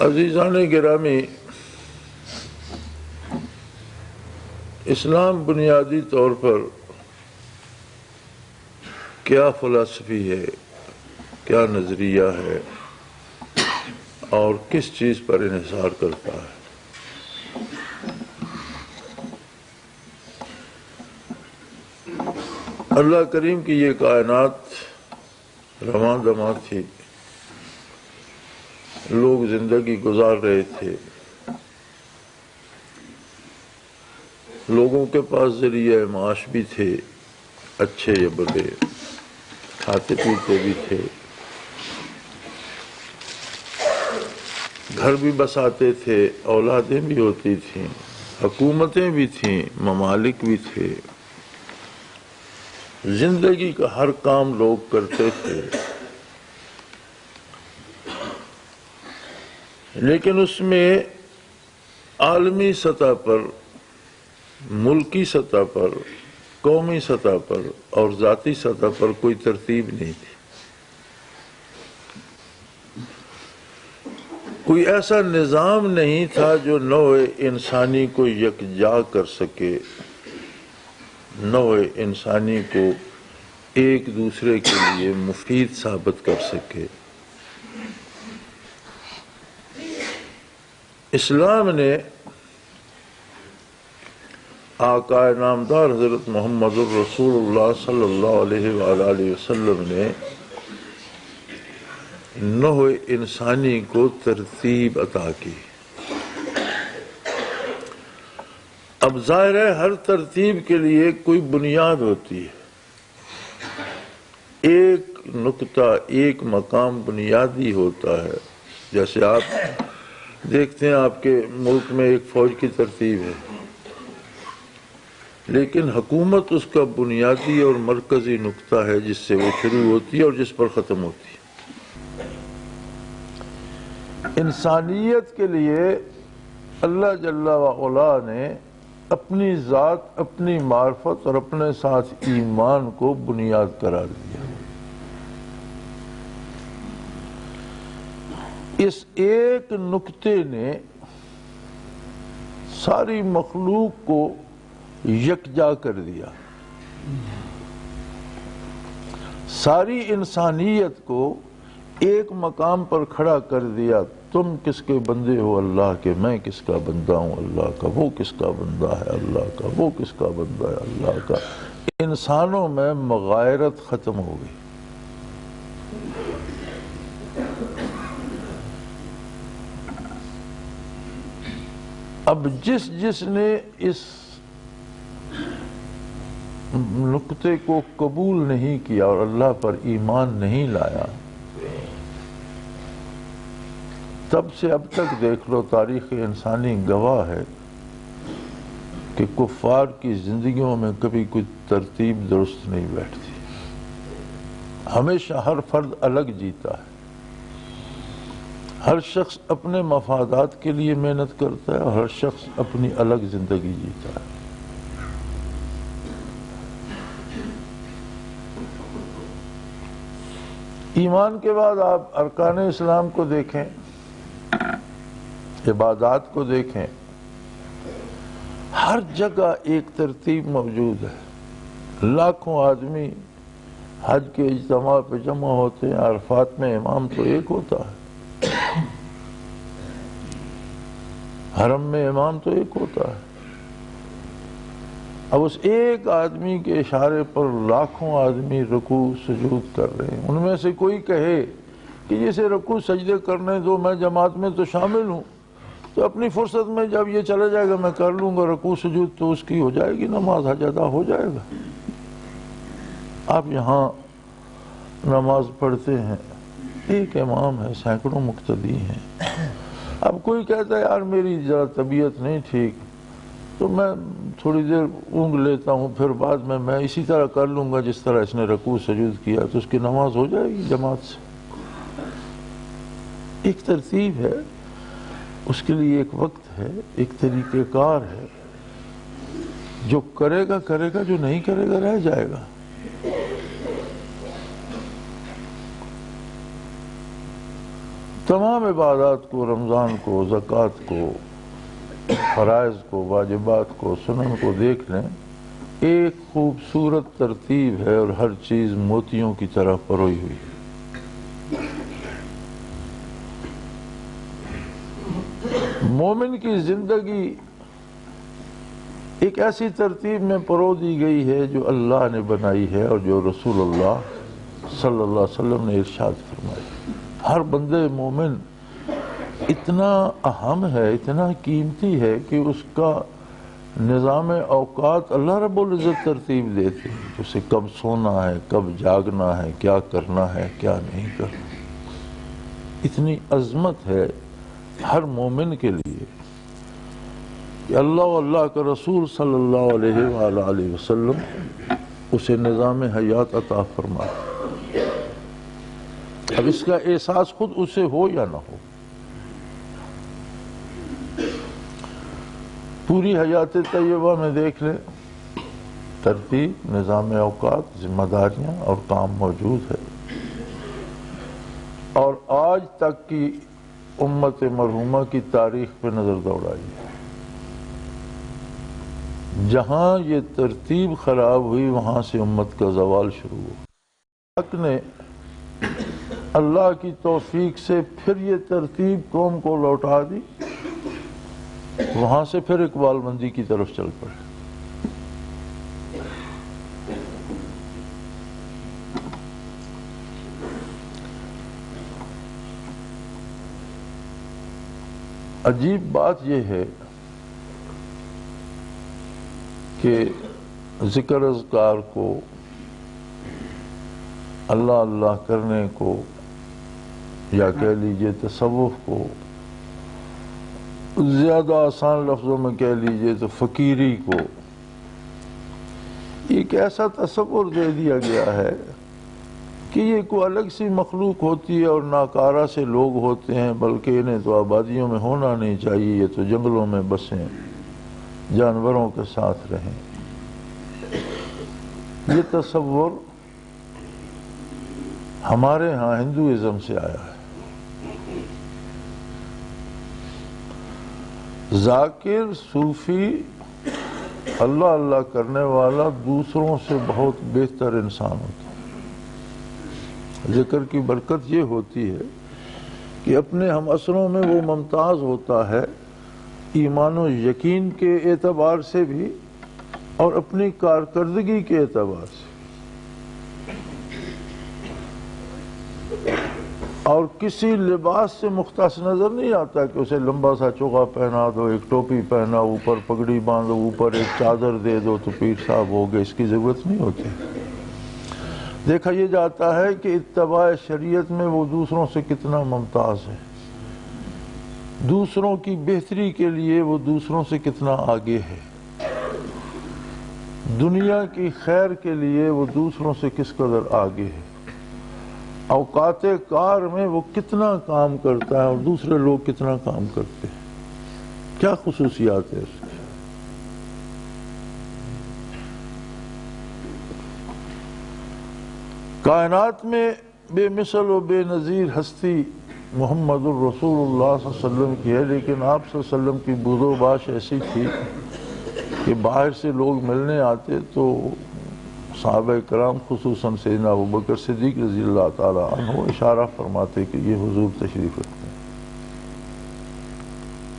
عزیزان گرامی، اسلام بنیادی طور پر کیا فلسفی ہے، کیا نظریہ ہے اور کس چیز پر انحصار کرتا ہے؟ اللہ کریم کی یہ کائنات رواں دواں تھی، لوگ زندگی گزار رہے تھے، لوگوں کے پاس ذریعہ معاش بھی تھے، اچھے یا برے، کھاتے پیتے بھی تھے، گھر بھی بساتے تھے، اولادیں بھی ہوتی تھیں، حکومتیں بھی تھیں، ممالک بھی تھے، زندگی کا ہر کام لوگ کرتے تھے۔ لیکن اس میں عالمی سطح پر، ملکی سطح پر، قومی سطح پر اور ذاتی سطح پر کوئی ترتیب نہیں تھی۔ کوئی ایسا نظام نہیں تھا جو نوع انسانی کو یکجا کر سکے، نوع انسانی کو ایک دوسرے کے لیے مفید ثابت کر سکے۔ اسلام نے آقا نامدار حضرت محمد الرسول اللہ صلی اللہ علیہ وآلہ وسلم نے نوع انسانی کو ترتیب عطا کی۔ اب ظاہر ہے ہر ترتیب کے لیے کوئی بنیاد ہوتی ہے، ایک نقطہ، ایک مقام بنیادی ہوتا ہے۔ جیسے آپ دیکھتے ہیں آپ کے ملک میں ایک فوج کی ترتیب ہے، لیکن حکومت اس کا بنیادی اور مرکزی نقطہ ہے جس سے وہ شروع ہوتی ہے اور جس پر ختم ہوتی ہے۔ انسانیت کے لیے اللہ جل وعلا نے اپنی ذات، اپنی معرفت اور اپنے ساتھ ایمان کو بنیاد قرار دیا۔ اس ایک نقطے نے ساری مخلوق کو یکجا کر دیا، ساری انسانیت کو ایک مقام پر کھڑا کر دیا۔ تم کس کے بندے ہو اللہ کے، میں کس کا بندہ ہوں اللہ کا، وہ کس کا بندہ ہے اللہ کا، وہ کس کا بندہ ہے اللہ کا۔ انسانوں میں مغایرت ختم ہو گئی۔ اب جس نے اس نقطے کو قبول نہیں کیا اور اللہ پر ایمان نہیں لایا، تب سے اب تک دیکھ لو، تاریخ انسانی گواہ ہے کہ کفار کی زندگیوں میں کبھی کوئی ترتیب درست نہیں بیٹھتی۔ ہمیشہ ہر فرد الگ جیتا ہے، ہر شخص اپنے مفادات کے لیے محنت کرتا ہے اور ہر شخص اپنی الگ زندگی جیتا ہے۔ ایمان کے بعد آپ ارکان اسلام کو دیکھیں، عبادات کو دیکھیں، ہر جگہ ایک ترتیب موجود ہے۔ لاکھوں آدمی حج کے اجتماع پہ جمع ہوتے ہیں، عرفات میں امام تو ایک ہوتا ہے، حرم میں امام تو ایک ہوتا ہے۔ اب اس ایک آدمی کے اشارے پر لاکھوں آدمی رکوع سجود کر رہے ہیں۔ ان میں سے کوئی کہے کہ جسے رکوع سجدے کرنے دو، میں جماعت میں تو شامل ہوں، تو اپنی فرصت میں جب یہ چلا جائے گا میں کر لوں گا رکوع سجود، تو اس کی ہو جائے گی نماز، حج ادا ہو جائے گا۔ آپ یہاں نماز پڑھتے ہیں، ایک امام ہے، سینکڑوں مقتدی ہیں۔ اب کوئی کہتا ہے یار میری ذرا طبیعت نہیں ٹھیک، تو میں تھوڑی دیر اونگ لیتا ہوں، پھر بعد میں اسی طرح کر لوں گا جس طرح اس نے رکوع سجود کیا، تو اس کی نماز ہو جائے گی جماعت سے۔ ایک ترتیب ہے، اس کے لیے ایک وقت ہے، ایک طریقہ کار ہے۔ جو کرے گا کرے گا، جو نہیں کرے گا رہ جائے گا۔ تمام عبادات کو، رمضان کو، زکوٰۃ کو، فرائض کو، واجبات کو، سنن کو دیکھ لیں، ایک خوبصورت ترتیب ہے اور ہر چیز موتیوں کی طرح پروئی ہوئی ہے۔ مومن کی زندگی ایک ایسی ترتیب میں پرو دی گئی ہے جو اللہ نے بنائی ہے اور جو رسول اللہ صلی اللہ علیہ وسلم نے ارشاد فرمائی۔ ہر بندے مومن اتنا اہم ہے، اتنا قیمتی ہے کہ اس کا نظام اوقات اللہ رب العزت ترتیب دیتے ہیں، اسے کب سونا ہے، کب جاگنا ہے، کیا کرنا ہے، کیا نہیں کرنا۔ اتنی عظمت ہے ہر مومن کے لیے کہ اللہ و اللہ کا رسول صلی اللہ علیہ وآلہ وسلم اسے نظام حیات عطا فرمائے۔ اب اس کا احساس خود اسے ہو یا نہ ہو، پوری حیات طیبہ میں دیکھ لیں، ترتیب، نظام اوقات، ذمہ داریاں اور کام موجود ہے۔ اور آج تک کی امت مرحومہ کی تاریخ پہ نظر دوڑائیے، جہاں یہ ترتیب خراب ہوئی وہاں سے امت کا زوال شروع ہوا۔ حق نے اللہ کی توفیق سے پھر یہ ترتیب قوم کو لوٹا دی، وہاں سے پھر اقبال مندی کی طرف چل پڑے۔ عجیب بات یہ ہے کہ ذکر اذکار کو، اللہ اللہ کرنے کو، یا کہہ لیجئے تصوف کو، زیادہ آسان لفظوں میں کہہ لیجئے تو فقیری کو، ایک ایسا تصور دے دیا گیا ہے کہ یہ کوئی الگ سی مخلوق ہوتی ہے اور ناکارہ سے لوگ ہوتے ہیں، بلکہ انہیں تو آبادیوں میں ہونا نہیں چاہیے، یہ تو جنگلوں میں بسیں، جانوروں کے ساتھ رہیں۔ یہ تصور ہمارے ہاں ہندوازم سے آیا ہے۔ ذاکر، صوفی، اللہ اللہ کرنے والا دوسروں سے بہت بہتر انسان ہوتا ہے۔ ذکر کی برکت یہ ہوتی ہے کہ اپنے ہم اثروں میں وہ ممتاز ہوتا ہے، ایمان و یقین کے اعتبار سے بھی اور اپنی کارکردگی کے اعتبار سے، اور کسی لباس سے مختص نظر نہیں آتا کہ اسے لمبا سا چوغا پہنا دو، ایک ٹوپی پہنا، اوپر پگڑی باندھو، اوپر ایک چادر دے دو تو پیر صاحب ہو گئے، اس کی ضرورت نہیں ہوتی۔ دیکھا یہ جاتا ہے کہ اتباع شریعت میں وہ دوسروں سے کتنا ممتاز ہے، دوسروں کی بہتری کے لیے وہ دوسروں سے کتنا آگے ہے، دنیا کی خیر کے لیے وہ دوسروں سے کس قدر آگے ہے، اوقات کار میں وہ کتنا کام کرتا ہے اور دوسرے لوگ کتنا کام کرتے ہیں، کیا خصوصیات ہے اس کی۔ کائنات میں بے مثل و بے نظیر ہستی محمد الرسول اللہ صلی اللہ علیہ وسلم کی ہے، لیکن آپ صلی اللہ علیہ وسلم کی بود و باش ایسی تھی کہ باہر سے لوگ ملنے آتے تو صحابہ کرام خصوصاً سیدنا ابوبکر صدیق رضی اللہ تعالی عنہ اشارہ فرماتے کہ یہ حضور تشریف رکھتے ہیں،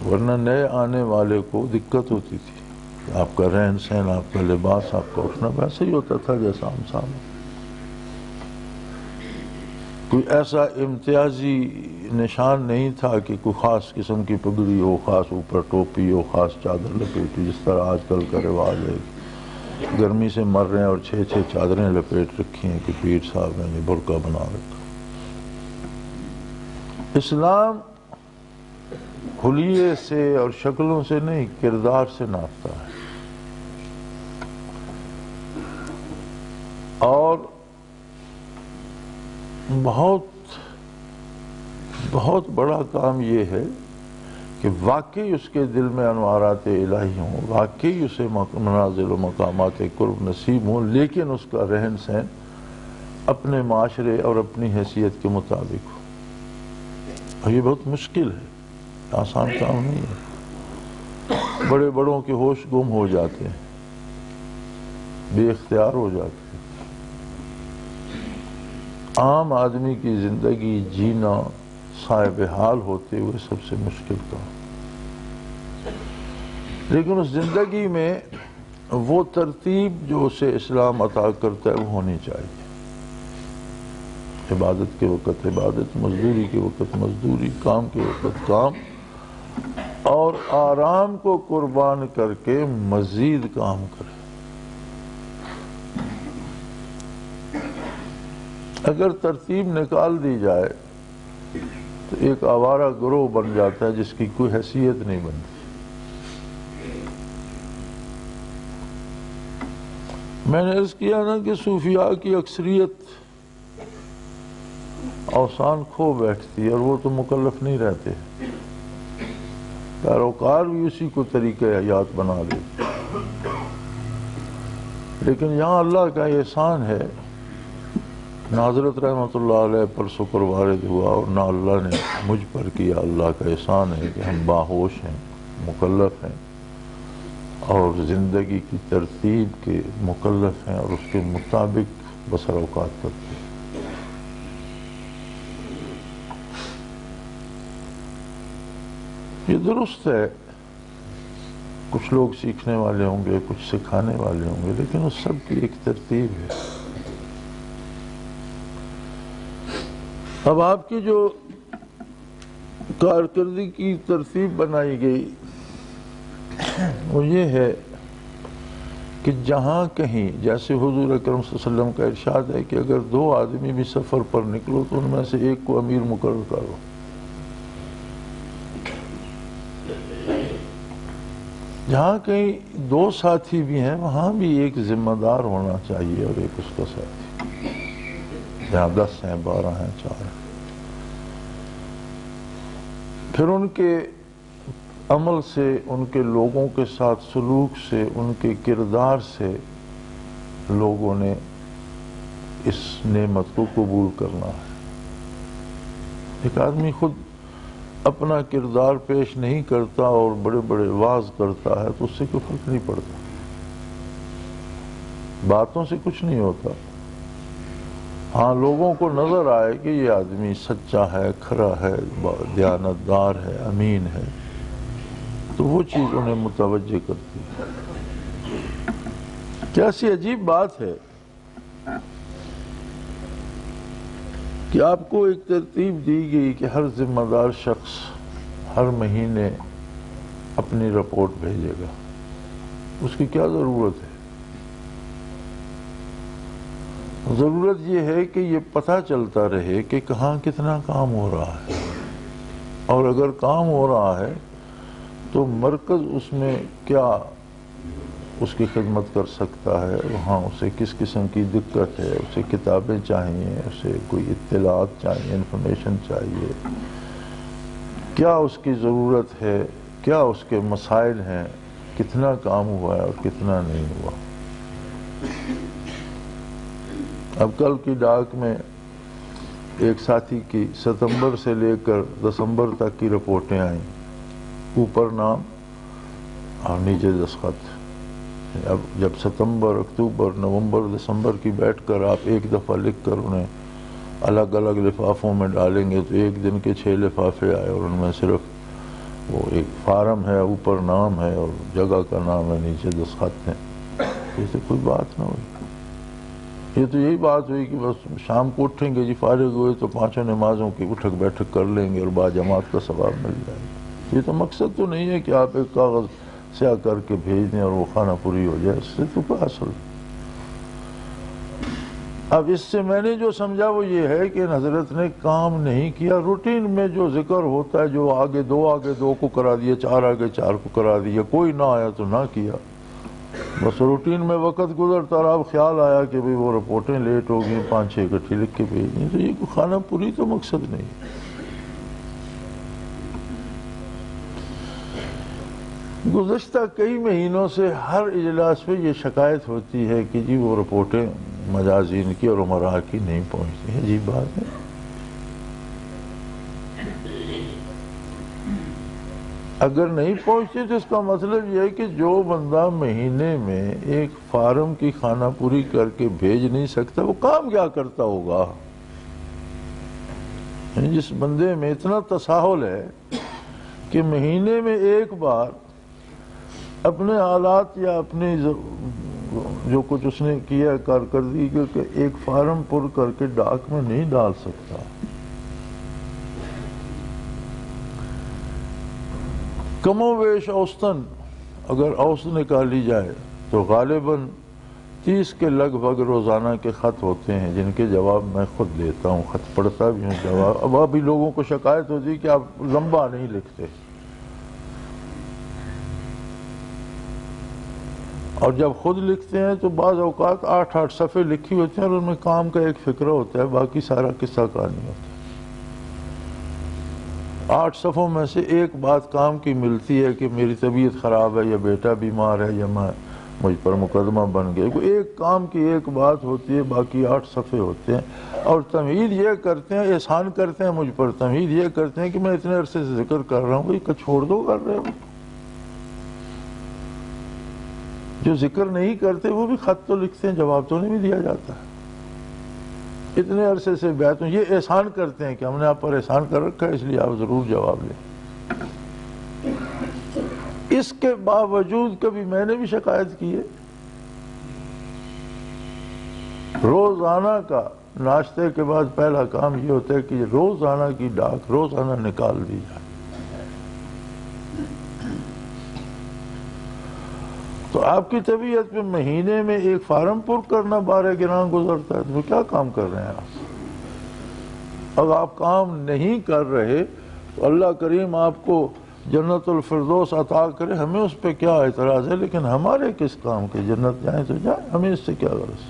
ورنہ نئے آنے والے کو دقت ہوتی تھی۔ آپ کا رہن سہن، آپ کا لباس، آپ کا اٹھنا ویسے ہی ہوتا تھا جیسا ہم سامنے، کوئی ایسا امتیازی نشان نہیں تھا کہ کوئی خاص قسم کی پگڑی ہو، خاص اوپر ٹوپی ہو، خاص چادر لپیٹی، جس طرح آج کل کا رواج ہے، گرمی سے مر رہے ہیں اور 6 چادریں لپیٹ رکھی ہیں کہ پیر صاحب نے برقع بنا رکھا۔ اسلام حلیے سے اور شکلوں سے نہیں، کردار سے ناپتا ہے، اور بہت بڑا کام یہ ہے کہ واقعی اس کے دل میں انوارات الہی ہوں، واقعی اسے منازل و مقامات قرب نصیب ہوں، لیکن اس کا رہن سہن اپنے معاشرے اور اپنی حیثیت کے مطابق ہو۔ اور یہ بہت مشکل ہے، آسان کام نہیں ہے۔ بڑے بڑوں کے ہوش گم ہو جاتے ہیں، بے اختیار ہو جاتے ہیں۔ عام آدمی کی زندگی جینا صاحب حال ہوتے ہوئے سب سے مشکل کام، لیکن اس زندگی میں وہ ترتیب جو اسے اسلام عطا کرتا ہے وہ ہونی چاہیے۔ عبادت کے وقت عبادت، مزدوری کے وقت مزدوری، کام کے وقت کام، اور آرام کو قربان کر کے مزید کام کرے۔ اگر ترتیب نکال دی جائے تو ایک آوارہ گروہ بن جاتا ہے جس کی کوئی حیثیت نہیں بنتی۔ میں نے عرض کیا نا کہ صوفیاء کی اکثریت اوسان کھو بیٹھتی ہے اور وہ تو مکلف نہیں رہتے، پیروکار بھی اسی کو طریقہ حیات بنا لیتے۔ لیکن یہاں اللہ کا احسان ہے، نہ حضرت رحمۃ اللہ علیہ پر شکر وارد ہوا اور نہ اللہ نے مجھ پر کیا۔ اللہ کا احسان ہے کہ ہم باہوش ہیں، مکلف ہیں، اور زندگی کی ترتیب کے مکلف ہیں اور اس کے مطابق بسر اوقات کرتے ہیں۔ یہ درست ہے، کچھ لوگ سیکھنے والے ہوں گے، کچھ سکھانے والے ہوں گے، لیکن اس سب کی ایک ترتیب ہے۔ اب آپ کی جو کارکردگی کی ترتیب بنائی گئی وہ یہ ہے کہ جہاں کہیں، جیسے حضور اکرم صلی اللہ علیہ وسلم کا ارشاد ہے کہ اگر 2 آدمی بھی سفر پر نکلو تو ان میں سے ایک کو امیر مقرر کرو۔ جہاں کہیں 2 ساتھی بھی ہیں وہاں بھی ایک ذمہ دار ہونا چاہیے اور ایک اس کا ساتھی۔ جہاں 10 ہیں، 12 ہیں، 4 ہیں، پھر ان کے عمل سے، ان کے لوگوں کے ساتھ سلوک سے، ان کے کردار سے لوگوں نے اس نعمت کو قبول کرنا ہے۔ ایک آدمی خود اپنا کردار پیش نہیں کرتا اور بڑے بڑے واعظ کرتا ہے تو اس سے کوئی فرق نہیں پڑتا، باتوں سے کچھ نہیں ہوتا۔ ہاں لوگوں کو نظر آئے کہ یہ آدمی سچا ہے، کھرا ہے، دیانت دار ہے، امین ہے، تو وہ چیز انہیں متوجہ کرتی ہے۔ کیسی عجیب بات ہے کہ آپ کو ایک ترتیب دی گئی کہ ہر ذمہ دار شخص ہر مہینے اپنی رپورٹ بھیجے گا۔ اس کی کیا ضرورت ہے؟ ضرورت یہ ہے کہ یہ پتہ چلتا رہے کہ کہاں کتنا کام ہو رہا ہے، اور اگر کام ہو رہا ہے تو مرکز اس میں کیا اس کی خدمت کر سکتا ہے، وہاں اسے کس قسم کی دقت ہے، اسے کتابیں چاہیے، اسے کوئی اطلاعات چاہیے، انفارمیشن چاہیے، کیا اس کی ضرورت ہے، کیا اس کے مسائل ہیں، کتنا کام ہوا ہے اور کتنا نہیں ہوا۔ اب کل کی ڈاک میں ایک ساتھی کی ستمبر سے لے کر دسمبر تک کی رپورٹیں آئیں، اوپر نام اور نیچے دستخط۔ اب جب ستمبر، اکتوبر، نومبر، دسمبر کی بیٹھ کر آپ ایک دفعہ لکھ کر انہیں الگ الگ لفافوں میں ڈالیں گے تو ایک دن کے 6 لفافے آئے اور ان میں صرف وہ ایک فارم ہے، اوپر نام ہے اور جگہ کا نام ہے، نیچے دستخط ہیں۔ یہ تو کوئی بات نہ ہوئی۔ یہ تو یہی بات ہوئی کہ بس شام کو اٹھیں گے جی، فارغ ہوئے تو 5 نمازوں کی اٹھک بیٹھک کر لیں گے اور باجماعت کا ثواب مل جائے گا۔ یہ تو مقصد تو نہیں ہے کہ آپ ایک کاغذ سیاہ کر کے بھیج دیں اور وہ خانہ پوری ہو جائے، اس سے تو کوئی حاصل۔ اب اس سے میں نے جو سمجھا وہ یہ ہے کہ حضرت نے کام نہیں کیا۔ روٹین میں جو ذکر ہوتا ہے، جو آگے 2 کو کرا دیا، 4 آگے 4 کو کرا دیا، کوئی نہ آیا تو نہ کیا، بس روٹین میں وقت گزرتا اور اب خیال آیا کہ بھئی وہ رپورٹیں لیٹ ہو گئی، 5-6 اکٹھی لکھ کے بھیج دیں، تو یہ کوئی خانہ پوری تو مقصد نہیں۔ گزشتہ کئی مہینوں سے ہر اجلاس میں یہ شکایت ہوتی ہے کہ جی وہ رپورٹیں مجازین کی اور امراء کی نہیں پہنچتی ہیں۔ عجیب بات ہے۔ اگر نہیں پہنچتی تو اس کا مطلب یہ ہے کہ جو بندہ مہینے میں ایک فارم کی خانہ پوری کر کے بھیج نہیں سکتا وہ کام کیا کرتا ہوگا؟ جس بندے میں اتنا تساہل ہے کہ مہینے میں ایک بار اپنے حالات یا اپنی جو کچھ اس نے کیا کارکردگی کہ ایک فارم پر کر کے ڈاک میں نہیں ڈال سکتا، کم و بیش اوسطاً اگر اوسط نکالی جائے تو غالباً 30 کے لگ بھگ روزانہ کے خط ہوتے ہیں جن کے جواب میں خود دیتا ہوں، خط پڑھتا بھی ہوں، جواب اب ابھی لوگوں کو شکایت ہوتی کہ آپ لمبا نہیں لکھتے، اور جب خود لکھتے ہیں تو بعض اوقات 8 صفحے لکھی ہوتی ہیں اور ان میں کام کا ایک فقرہ ہوتا ہے، باقی سارا قصہ کہانی ہوتا ہے۔ 8 صفحوں میں سے ایک بات کام کی ملتی ہے کہ میری طبیعت خراب ہے یا بیٹا بیمار ہے یا مجھ پر مقدمہ بن گیا، ایک کام کی ایک بات ہوتی ہے، باقی 8 صفحے ہوتے ہیں، اور تمہید یہ کرتے ہیں، احسان کرتے ہیں مجھ پر، تمہید یہ کرتے ہیں کہ میں اتنے عرصے سے ذکر کر رہا ہوں، یہ چھوڑ دو کر رہے ہو۔ جو ذکر نہیں کرتے وہ بھی خط تو لکھتے ہیں، جواب تو نہیں بھی دیا جاتا ہے، اتنے عرصے سے بیعت ہوں، یہ احسان کرتے ہیں کہ ہم نے آپ پر احسان کر رکھا ہے اس لیے آپ ضرور جواب لیں۔ اس کے باوجود کبھی میں نے بھی شکایت کی ہے، روزانہ کا ناشتے کے بعد پہلا کام یہ ہوتا ہے کہ روزانہ کی ڈاک روزانہ نکال دی جائے۔ تو آپ کی طبیعت پہ مہینے میں ایک فارم پر کرنا 12 گران گزرتا ہے، تو کیا کام کر رہے ہیں آپ؟ اگر آپ کام نہیں کر رہے تو اللہ کریم آپ کو جنت الفردوس عطا کرے، ہمیں اس پہ کیا اعتراض ہے، لیکن ہمارے کس کام کے؟ جنت جائیں تو جائیں، ہمیں اس سے کیا غرض؟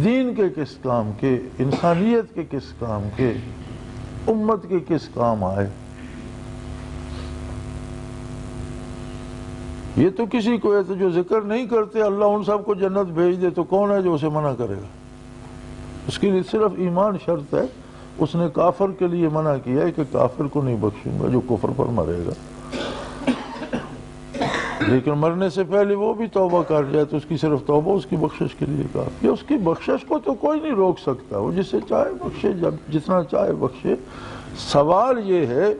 دین کے کس کام کے، انسانیت کے کس کام کے، امت کے کس کام آئے؟ یہ تو کسی کو ہے تو جو ذکر نہیں کرتے اللہ ان سب کو جنت بھیج دے تو کون ہے جو اسے منع کرے گا؟ اس کے لیے صرف ایمان شرط ہے۔ اس نے کافر کے لیے منع کیا ہے کہ کافر کو نہیں بخشوں گا جو کفر پر مرے گا، لیکن مرنے سے پہلے وہ بھی توبہ کر جائے تو اس کی صرف توبہ اس کی بخشش کے لیے کافی ہے۔ اس کی بخشش کو تو کوئی نہیں روک سکتا، وہ جسے چاہے بخشے، جتنا چاہے بخشے۔ سوال یہ ہے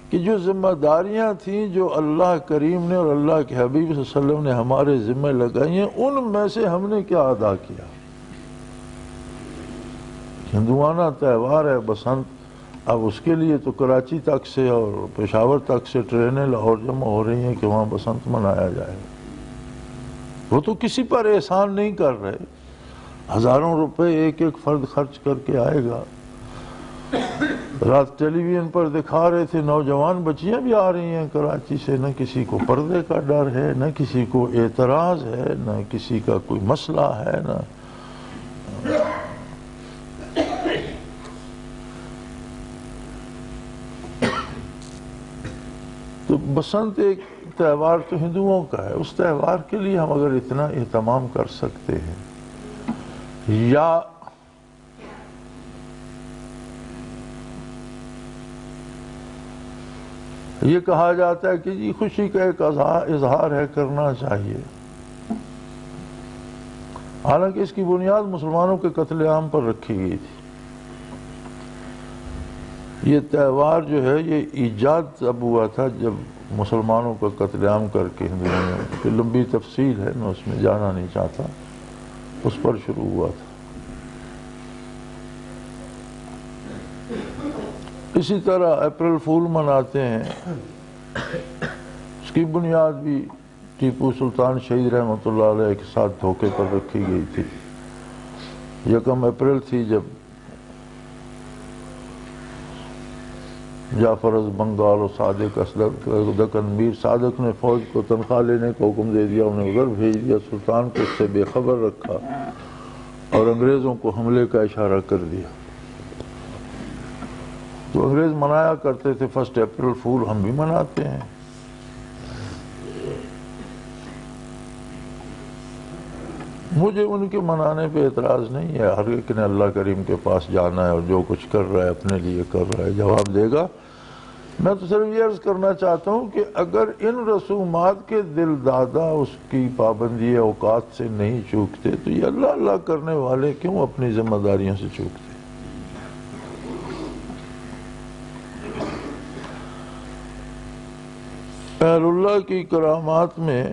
کہ جو ذمہ داریاں تھیں جو اللہ کریم نے اور اللہ کے حبیب صلی اللہ علیہ وسلم نے ہمارے ذمہ لگائی ہیں، ان میں سے ہم نے کیا ادا کیا؟ ہندوانہ تہوار ہے بسنت، اب اس کے لیے تو کراچی تک سے اور پشاور تک سے ٹرینیں لاہور جمع ہو رہی ہیں کہ وہاں بسنت منایا جائے۔ وہ تو کسی پر احسان نہیں کر رہے، ہزاروں روپے ایک ایک فرد خرچ کر کے آئے گا۔ رات ٹیلی ویژن پر دکھا رہے تھے نوجوان بچیاں بھی آ رہی ہیں کراچی سے، نہ کسی کو پردے کا ڈر ہے، نہ کسی کو اعتراض ہے، نہ کسی کا کوئی مسئلہ ہے، نہ تو بسنت ایک تہوار تو ہندوؤں کا ہے، اس تہوار کے لیے ہم اگر اتنا اہتمام کر سکتے ہیں، یا یہ کہا جاتا ہے کہ جی خوشی کا ایک اظہار ہے، کرنا چاہیے، حالانکہ اس کی بنیاد مسلمانوں کے قتل عام پر رکھی گئی تھی۔ یہ تہوار جو ہے یہ ایجاد تب ہوا تھا جب مسلمانوں کا قتل عام کر کے ہندوؤں نے، کہ لمبی تفصیل ہے میں اس میں جانا نہیں چاہتا، اس پر شروع ہوا تھا۔ اسی طرح اپریل فول مناتے ہیں، اس کی بنیاد بھی ٹیپو سلطان شہید رحمۃ اللہ علیہ کے ساتھ دھوکے پر رکھی گئی تھی۔ 1 اپریل تھی جب جعفر از بنگال اور صادق دکن میر صادق نے فوج کو تنخواہ لینے کا حکم دے دیا، انہیں ادھر بھیج دیا، سلطان کو اس سے بے خبر رکھا اور انگریزوں کو حملے کا اشارہ کر دیا۔ تو انگریز منایا کرتے تھے 1 اپریل فول، ہم بھی مناتے ہیں۔ مجھے ان کے منانے پہ اعتراض نہیں ہے، ہر ایک نے اللہ کریم کے پاس جانا ہے اور جو کچھ کر رہا ہے اپنے لیے کر رہا ہے، جواب دے گا۔ میں تو صرف یہ عرض کرنا چاہتا ہوں کہ اگر ان رسومات کے دل دادا اس کی پابندی اوقات سے نہیں چوکتے تو یہ اللہ اللہ کرنے والے کیوں اپنی ذمہ داریوں سے چوکتے؟ اہل اللہ کی کرامات میں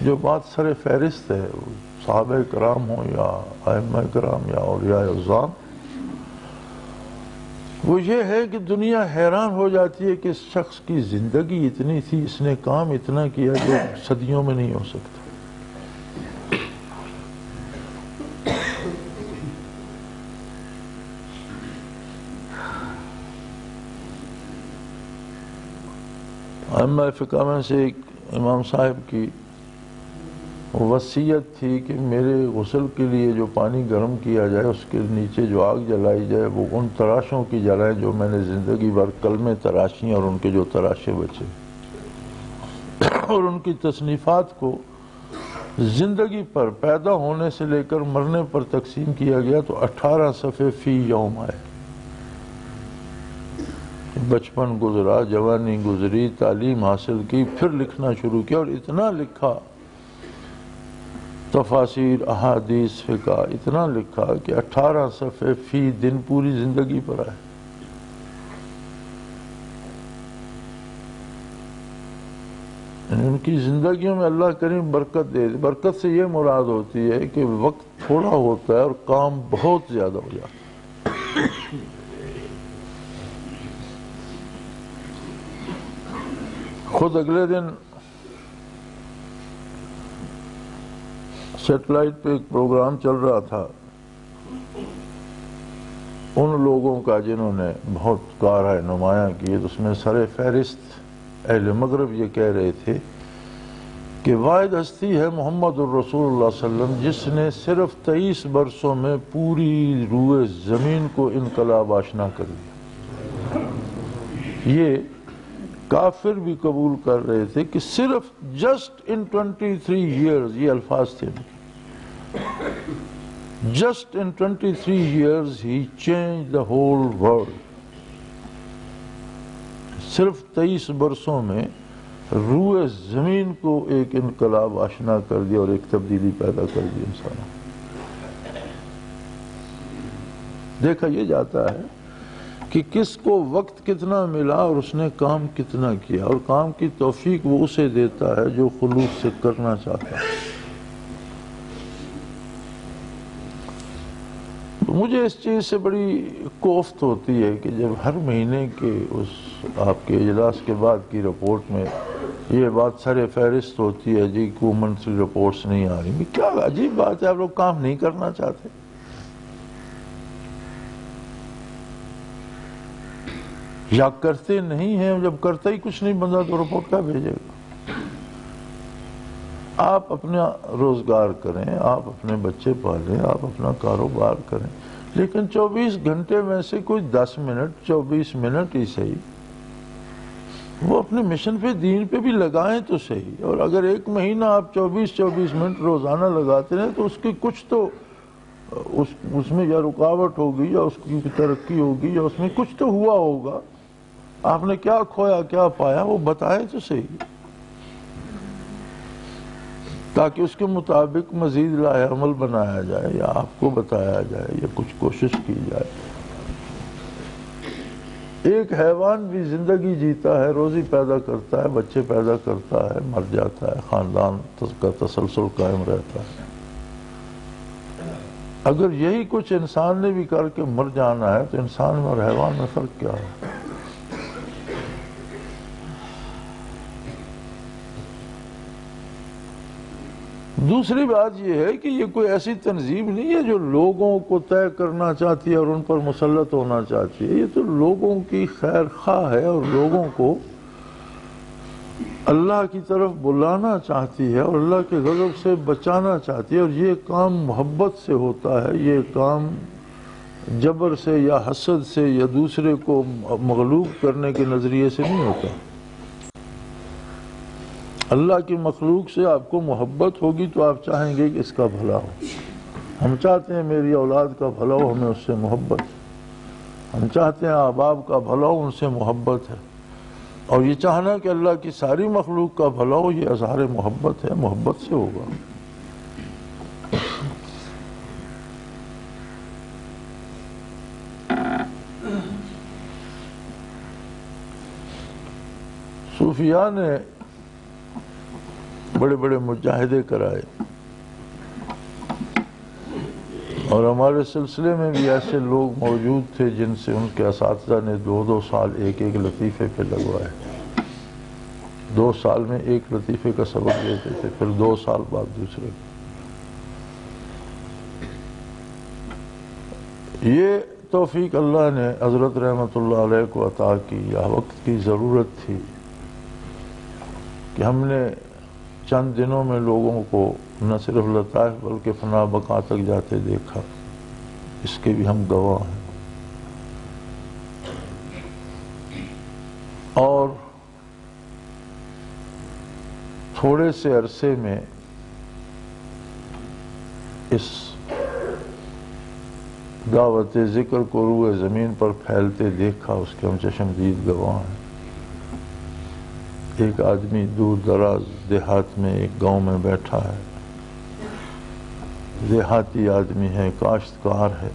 جو بات سر فہرست ہے، صحابہ کرام ہوں یا ائمہ کرام یا اولیاء اعظام، وہ یہ ہے کہ دنیا حیران ہو جاتی ہے کہ اس شخص کی زندگی اتنی تھی، اس نے کام اتنا کیا جو صدیوں میں نہیں ہو سکتا۔ ائمہ فقہ میں سے ایک امام صاحب کی وصیت تھی کہ میرے غسل کے لیے جو پانی گرم کیا جائے اس کے نیچے جو آگ جلائی جائے وہ ان تراشوں کی جلائے جو میں نے زندگی بھر کلمے تراشی اور ان کے جو تراشے بچے، اور ان کی تصنیفات کو زندگی پر پیدا ہونے سے لے کر مرنے پر تقسیم کیا گیا تو 18 صفحے فی یوم آئے۔ بچپن گزرا، جوانی گزری، تعلیم حاصل کی، پھر لکھنا شروع کیا اور اتنا لکھا، تفاسیر، احادیث، فقہ، اتنا لکھا کہ 18 صفحے فی دن پوری زندگی پر آئے۔ ان کی زندگیوں میں اللہ کریم برکت دے۔ برکت سے یہ مراد ہوتی ہے کہ وقت تھوڑا ہوتا ہے اور کام بہت زیادہ ہو جاتا ہے۔ خود اگلے دن سیٹلائٹ پہ ایک پروگرام چل رہا تھا ان لوگوں کا جنہوں نے بہت کارۂ نمایاں کی، اس میں سر فہرست اہل مغرب یہ کہہ رہے تھے کہ واحد ہستی ہے محمد الرسول اللہ صلی اللہ علیہ وسلم جس نے صرف 23 برسوں میں پوری روئے زمین کو انقلاب آشنا کر دیا۔ یہ کافر بھی قبول کر رہے تھے کہ صرف جسٹ ان 23 years، یہ الفاظ تھے، just in 23 years he changed the whole world۔ صرف 23 برسوں میں روئے زمین کو ایک انقلاب آشنا کر دیا اور ایک تبدیلی پیدا کر دی انسانوں۔ دیکھا یہ جاتا ہے کہ کس کو وقت کتنا ملا اور اس نے کام کتنا کیا، اور کام کی توفیق وہ اسے دیتا ہے جو خلوص سے کرنا چاہتا ہے۔ مجھے اس چیز سے بڑی کوفت ہوتی ہے کہ جب ہر مہینے کے اس آپ کے اجلاس کے بعد کی رپورٹ میں یہ بات سر فہرست ہوتی ہے جی کو منتھلی رپورٹس نہیں آ رہی۔ کیا عجیب بات ہے، آپ لوگ کام نہیں کرنا چاہتے؟ یا کرتے نہیں ہیں؟ جب کرتا ہی کچھ نہیں بندہ تو رپورٹ کیا بھیجے گا؟ آپ اپنا روزگار کریں، آپ اپنے بچے پالیں، آپ اپنا کاروبار کریں، لیکن 24 گھنٹے میں سے کوئی 10 منٹ 24 منٹ ہی صحیح وہ اپنے مشن پہ دین پہ بھی لگائیں تو صحیح۔ اور اگر ایک مہینہ آپ 24 منٹ روزانہ لگاتے رہیں تو اس کی کچھ تو اس میں یا رکاوٹ ہوگی یا اس کی ترقی ہوگی یا اس میں کچھ تو ہوا ہوگا۔ آپ نے کیا کھویا کیا پایا وہ بتائیں تو صحیح، تاکہ اس کے مطابق مزید لائحہ عمل بنایا جائے یا آپ کو بتایا جائے یا کچھ کوشش کی جائے۔ ایک حیوان بھی زندگی جیتا ہے، روزی پیدا کرتا ہے، بچے پیدا کرتا ہے، مر جاتا ہے، خاندان کا تسلسل قائم رہتا ہے۔ اگر یہی کچھ انسان نے بھی کر کے مر جانا ہے تو انسان میں اور حیوان میں فرق کیا ہے؟ دوسری بات یہ ہے کہ یہ کوئی ایسی تنظیم نہیں ہے جو لوگوں کو طے کرنا چاہتی ہے اور ان پر مسلط ہونا چاہتی ہے۔ یہ تو لوگوں کی خیر خواہ ہے اور لوگوں کو اللہ کی طرف بلانا چاہتی ہے اور اللہ کے غضب سے بچانا چاہتی ہے، اور یہ کام محبت سے ہوتا ہے، یہ کام جبر سے یا حسد سے یا دوسرے کو مغلوب کرنے کے نظریے سے نہیں ہوتا۔ اللہ کی مخلوق سے آپ کو محبت ہوگی تو آپ چاہیں گے کہ اس کا بھلا ہو۔ ہم چاہتے ہیں میری اولاد کا بھلا ہو، ہمیں اس سے محبت۔ ہم چاہتے ہیں احباب کا بھلا ہو، ان سے محبت ہے، اور یہ چاہنا کہ اللہ کی ساری مخلوق کا بھلا ہو، یہ اظہار محبت ہے، محبت سے ہوگا۔ صوفیاء نے بڑے بڑے مجاہدے کرائے، اور ہمارے سلسلے میں بھی ایسے لوگ موجود تھے جن سے ان کے اساتذہ نے 2 سال ایک لطیفے پہ لگوائے۔ 2 سال میں ایک لطیفے کا سبق دیتے تھے، پھر 2 سال بعد دوسرے۔ یہ توفیق اللہ نے حضرت رحمت اللہ علیہ کو عطا کی، یا وقت کی ضرورت تھی کہ ہم نے چند دنوں میں لوگوں کو نہ صرف لطائف بلکہ فنا بقا تک جاتے دیکھا، اس کے بھی ہم گواہ ہیں۔ اور تھوڑے سے عرصے میں اس دعوت ذکر کو روئے زمین پر پھیلتے دیکھا، اس کے ہم چشمدید گواہ ہیں۔ ایک آدمی دور دراز دیہات میں ایک گاؤں میں بیٹھا ہے، دیہاتی آدمی ہے، کاشتکار ہے،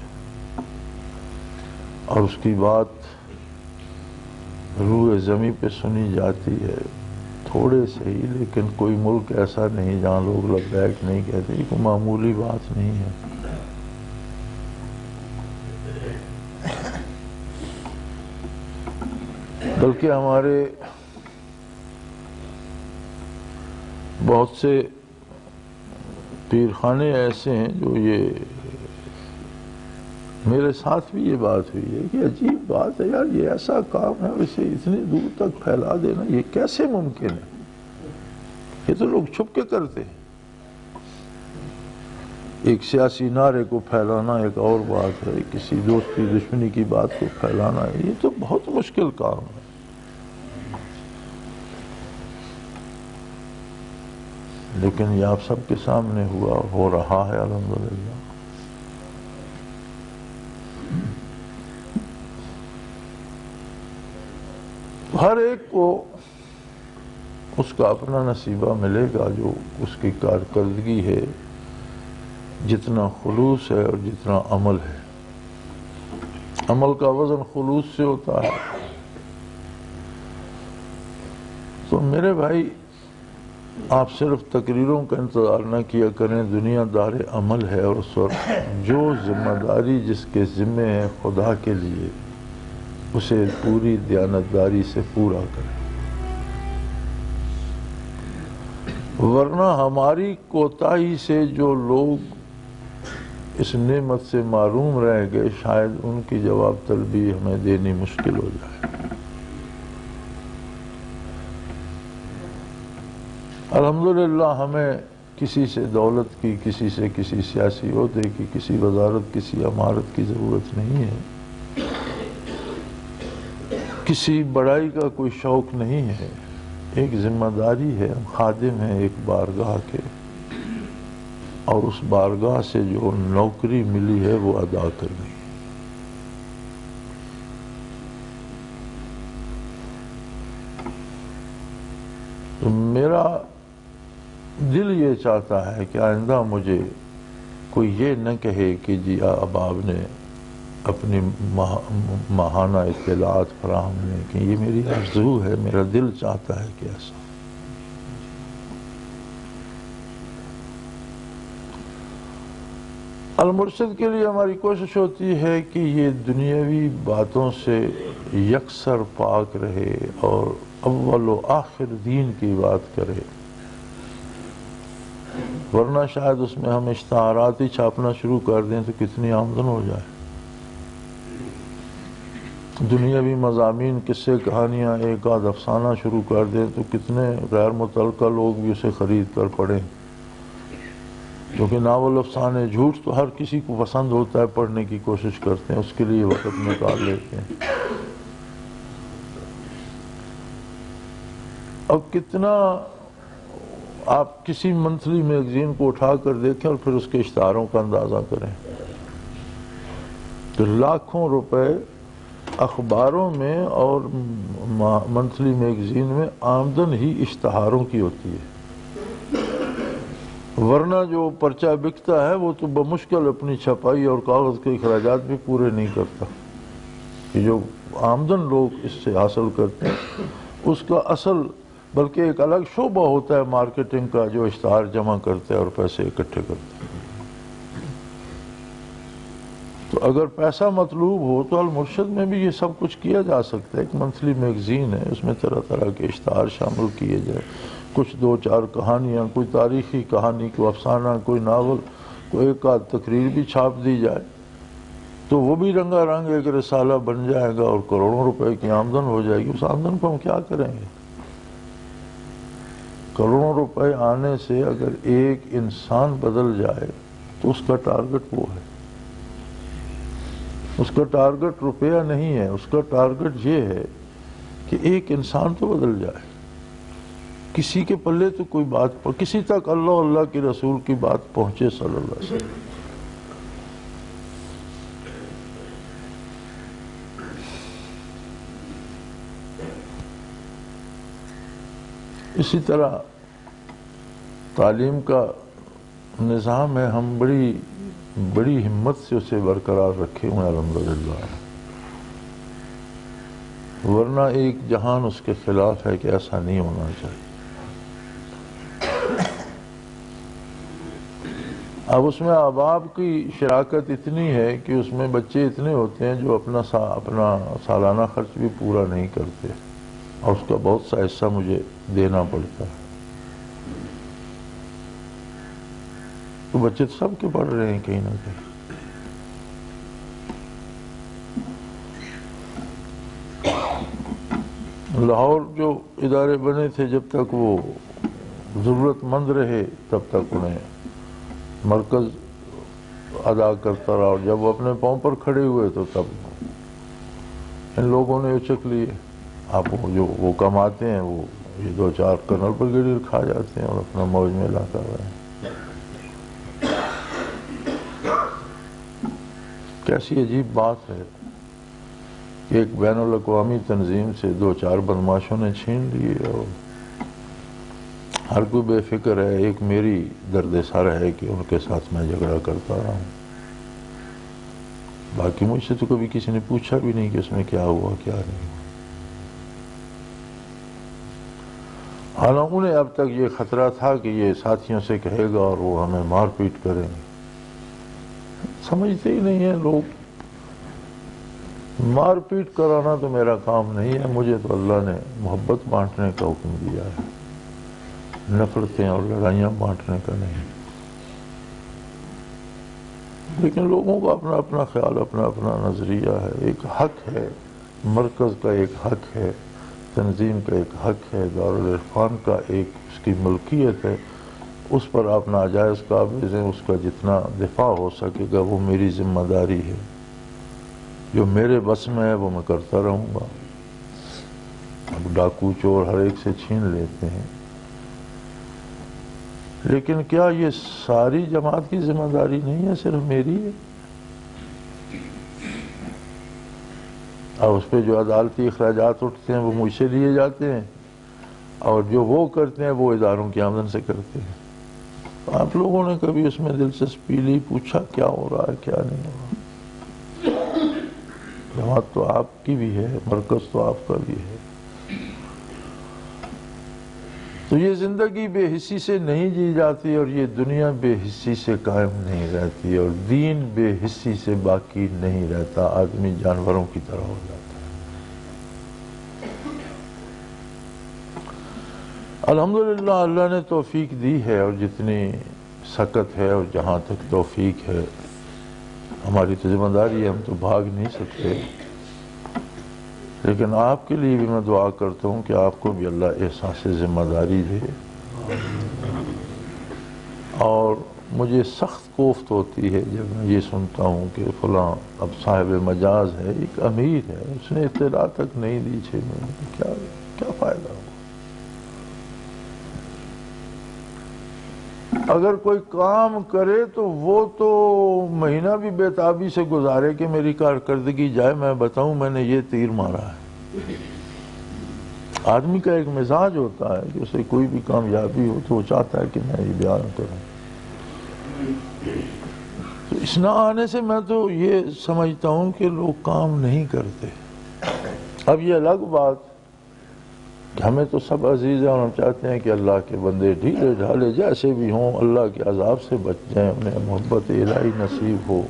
اور اس کی بات روئے زمین پہ سنی جاتی ہے، تھوڑے سے ہی، لیکن کوئی ملک ایسا نہیں جہاں لوگ لبیک نہیں کہتے، یہ کوئی معمولی بات نہیں ہے۔ بلکہ ہمارے بہت سے پیرخانے ایسے ہیں جو یہ، میرے ساتھ بھی یہ بات ہوئی ہے کہ عجیب بات ہے یار، یہ ایسا کام ہے، اسے اتنی دور تک پھیلا دینا یہ کیسے ممکن ہے؟ یہ تو لوگ چھپ کے کرتے ہیں۔ ایک سیاسی نعرے کو پھیلانا ایک اور بات ہے، کسی دوستی دشمنی کی بات کو پھیلانا، یہ تو بہت مشکل کام ہے۔ لیکن یہ آپ سب کے سامنے ہوا، ہو رہا ہے الحمدللہ۔ ہر ایک کو اس کا اپنا نصیبہ ملے گا، جو اس کی کارکردگی ہے، جتنا خلوص ہے اور جتنا عمل ہے۔ عمل کا وزن خلوص سے ہوتا ہے۔ تو میرے بھائی، آپ صرف تقریروں کا انتظار نہ کیا کریں، دنیا دار عمل ہے، اور اس وقت جو ذمہ داری جس کے ذمہ ہے خدا کے لیے، اسے پوری دیانتداری سے پورا کریں، ورنہ ہماری کوتاہی سے جو لوگ اس نعمت سے محروم رہ گئے، شاید ان کی جواب طلبی ہمیں دینی مشکل ہو جائے۔ الحمدللہ ہمیں کسی سے دولت کی، کسی سے کسی سیاسی عہدے کی، کسی وزارت، کسی امارت کی ضرورت نہیں ہے، کسی بڑائی کا کوئی شوق نہیں ہے۔ ایک ذمہ داری ہے، ہم خادم ہیں ایک بارگاہ کے، اور اس بارگاہ سے جو نوکری ملی ہے وہ ادا کرنی ہے۔ تو میرا دل یہ چاہتا ہے کہ آئندہ مجھے کوئی یہ نہ کہے کہ جی احباب نے اپنی ماہانہ اطلاعات فراہم نہیں کی۔ یہ میری آرزو ہے، میرا دل چاہتا ہے کہ ایسا۔ المرشد کے لیے ہماری کوشش ہوتی ہے کہ یہ دنیاوی باتوں سے یکسر پاک رہے اور اول و آخر دین کی بات کرے، ورنہ شاید اس میں ہم اشتہارات ہی چھاپنا شروع کر دیں تو کتنی آمدن ہو جائے۔ دنیاوی مضامین، قصے، کہانیاں، ایک آدھ افسانہ شروع کر دیں تو کتنے غیر متعلقہ لوگ بھی اسے خرید کر پڑھیں، کیونکہ ناول، افسانے، جھوٹ تو ہر کسی کو پسند ہوتا ہے، پڑھنے کی کوشش کرتے ہیں، اس کے لیے وقت نکال لیتے ہیں۔ اب کتنا آپ کسی منتھلی میگزین کو اٹھا کر دیکھیں اور پھر اس کے اشتہاروں کا اندازہ کریں، تو لاکھوں روپے اخباروں میں اور منتھلی میگزین میں آمدن ہی اشتہاروں کی ہوتی ہے، ورنہ جو پرچہ بکتا ہے وہ تو بمشکل اپنی چھپائی اور کاغذ کے اخراجات بھی پورے نہیں کرتا۔ کہ جو آمدن لوگ اس سے حاصل کرتے ہیں اس کا اصل بلکہ ایک الگ شعبہ ہوتا ہے مارکیٹنگ کا، جو اشتہار جمع کرتے ہیں اور پیسے اکٹھے کرتے ہیں۔ تو اگر پیسہ مطلوب ہو تو المرشد میں بھی یہ سب کچھ کیا جا سکتا ہے۔ ایک منتھلی میگزین ہے، اس میں طرح طرح کے اشتہار شامل کیے جائے، کچھ دو چار کہانیاں، کوئی تاریخی کہانی، کوئی افسانہ، کوئی ناول، کوئی ایک آدھ تقریر بھی چھاپ دی جائے تو وہ بھی رنگا رنگ ایک رسالہ بن جائے گا اور کروڑوں روپے کی آمدن ہو جائے گی۔ اس آمدن کو ہم کیا کریں گے؟ کروڑوں روپے آنے سے اگر ایک انسان بدل جائے تو اس کا ٹارگٹ وہ ہے۔ اس کا ٹارگٹ روپیہ نہیں ہے، اس کا ٹارگٹ یہ ہے کہ ایک انسان تو بدل جائے، کسی کے پلے تو کوئی بات کسی تک اللہ کے رسول کی بات پہنچے صلی اللہ علیہ وسلم۔ اسی طرح تعلیم کا نظام ہے، ہم بڑی ہمت سے اسے برقرار رکھے ہوئے الحمدللہ، ورنہ ایک جہان اس کے خلاف ہے کہ ایسا نہیں ہونا چاہیے۔ اب اس میں احباب کی شراکت اتنی ہے کہ اس میں بچے اتنے ہوتے ہیں جو اپنا سالانہ خرچ بھی پورا نہیں کرتے اور اس کا بہت سا حصہ مجھے دینا پڑتا ہے۔ تو بچے تو سب کے پڑھ رہے ہیں کہیں نہ کہیں۔ لاہور جو ادارے بنے تھے جب تک وہ ضرورت مند رہے تب تک انہیں مرکز ادا کرتا رہا، اور جب وہ اپنے پاؤں پر کھڑے ہوئے تو تب ان لوگوں نے اچک لیے۔ آپ جو وہ کماتے ہیں وہ یہ دو چار کرنل بریگیڈیئر کھا جاتے ہیں اور اپنا موج میں لا کر رہے ہیں۔ کیسی عجیب بات ہے کہ ایک بین الاقوامی تنظیم سے دو چار بدماشوں نے چھین لیے اور ہر کوئی بے فکر ہے۔ ایک میری درد سر ہے کہ ان کے ساتھ میں جھگڑا کرتا رہا ہوں، باقی مجھ سے تو کبھی کسی نے پوچھا بھی نہیں کہ اس میں کیا ہوا کیا نہیں ہوا۔ حالانکہ انہیں اب تک یہ خطرہ تھا کہ یہ ساتھیوں سے کہے گا اور وہ ہمیں مار پیٹ کریں گے۔ سمجھتے ہی نہیں ہیں لوگ، مار پیٹ کرانا تو میرا کام نہیں ہے، مجھے تو اللہ نے محبت بانٹنے کا حکم دیا ہے، نفرتیں اور لڑائیاں بانٹنے کا نہیں۔ لیکن لوگوں کا اپنا اپنا خیال، اپنا اپنا نظریہ ہے۔ ایک حق ہے، مرکز کا ایک حق ہے، تنظیم کا ایک حق ہے، دارالعرفان کا ایک اس کی ملکیت ہے، اس پر آپ ناجائز قابض ہیں، اس کا جتنا دفاع ہو سکے گا وہ میری ذمہ داری ہے، جو میرے بس میں ہے وہ میں کرتا رہوں گا۔ اب ڈاکو چور ہر ایک سے چھین لیتے ہیں، لیکن کیا یہ ساری جماعت کی ذمہ داری نہیں ہے، صرف میری ہے؟ اور اس پہ جو عدالتی اخراجات اٹھتے ہیں وہ مجھ سے لیے جاتے ہیں، اور جو وہ کرتے ہیں وہ اداروں کی آمدن سے کرتے ہیں۔ آپ لوگوں نے کبھی اس میں دلچسپی لی، پوچھا کیا ہو رہا ہے کیا نہیں ہو رہا؟ جماعت تو آپ کی بھی ہے، مرکز تو آپ کا بھی ہے۔ تو یہ زندگی بے حسی سے نہیں جی جاتی، اور یہ دنیا بے حسی سے قائم نہیں رہتی، اور دین بے حسی سے باقی نہیں رہتا، آدمی جانوروں کی طرح ہو جاتا ہے۔ الحمدللہ اللہ نے توفیق دی ہے، اور جتنی سکت ہے اور جہاں تک توفیق ہے ہماری تو ذمہ داری ہے، ہم تو بھاگ نہیں سکتے۔ لیکن آپ کے لیے بھی میں دعا کرتا ہوں کہ آپ کو بھی اللہ احساس ذمہ داری دے۔ اور مجھے سخت کوفت ہوتی ہے جب میں یہ سنتا ہوں کہ فلاں اب صاحب مجاز ہے، ایک امیر ہے، اس نے اطلاع تک نہیں دی 6 مہینے، کیا فائدہ ہو؟ اگر کوئی کام کرے تو وہ تو مہینہ بھی بے تابی سے گزارے کہ میری کارکردگی جائے، میں بتاؤں میں نے یہ تیر مارا ہے۔ آدمی کا ایک مزاج ہوتا ہے کہ اسے کوئی بھی کامیابی ہو تو وہ چاہتا ہے کہ میں یہ بیان کروں۔ تو اس نہ آنے سے میں تو یہ سمجھتا ہوں کہ لوگ کام نہیں کرتے۔ اب یہ الگ بات کہ ہمیں تو سب عزیز ہیں اور ہم چاہتے ہیں کہ اللہ کے بندے ڈھیلے ڈھالے جیسے بھی ہوں اللہ کے عذاب سے بچ جائیں، انہیں محبت الہی نصیب ہو،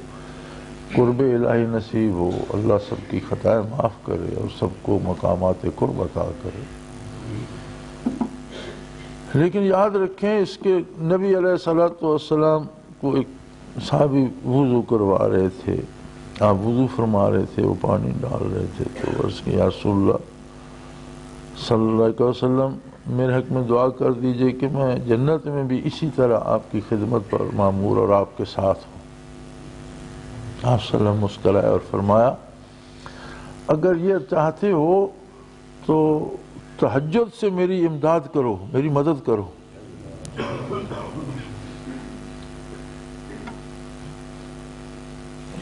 قرب الہی نصیب ہو، اللہ سب کی خطائیں معاف کرے اور سب کو مقامات قرب عطا کرے۔ لیکن یاد رکھیں اس کے نبی علیہ السلام کو ایک صحابی وضو کروا رہے تھے، آپ وضو فرما رہے تھے، وہ پانی ڈال رہے تھے، تو عرض کیا یا رسول اللہ صلی اللہ علیہ وسلم میرے حق میں دعا کر دیجئے کہ میں جنت میں بھی اسی طرح آپ کی خدمت پر معمور اور آپ کے ساتھ ہوں۔ آپ صلی اللہ علیہ وسلم مسکرائے اور فرمایا اگر یہ چاہتے ہو تو تہجد سے میری امداد کرو، میری مدد کرو۔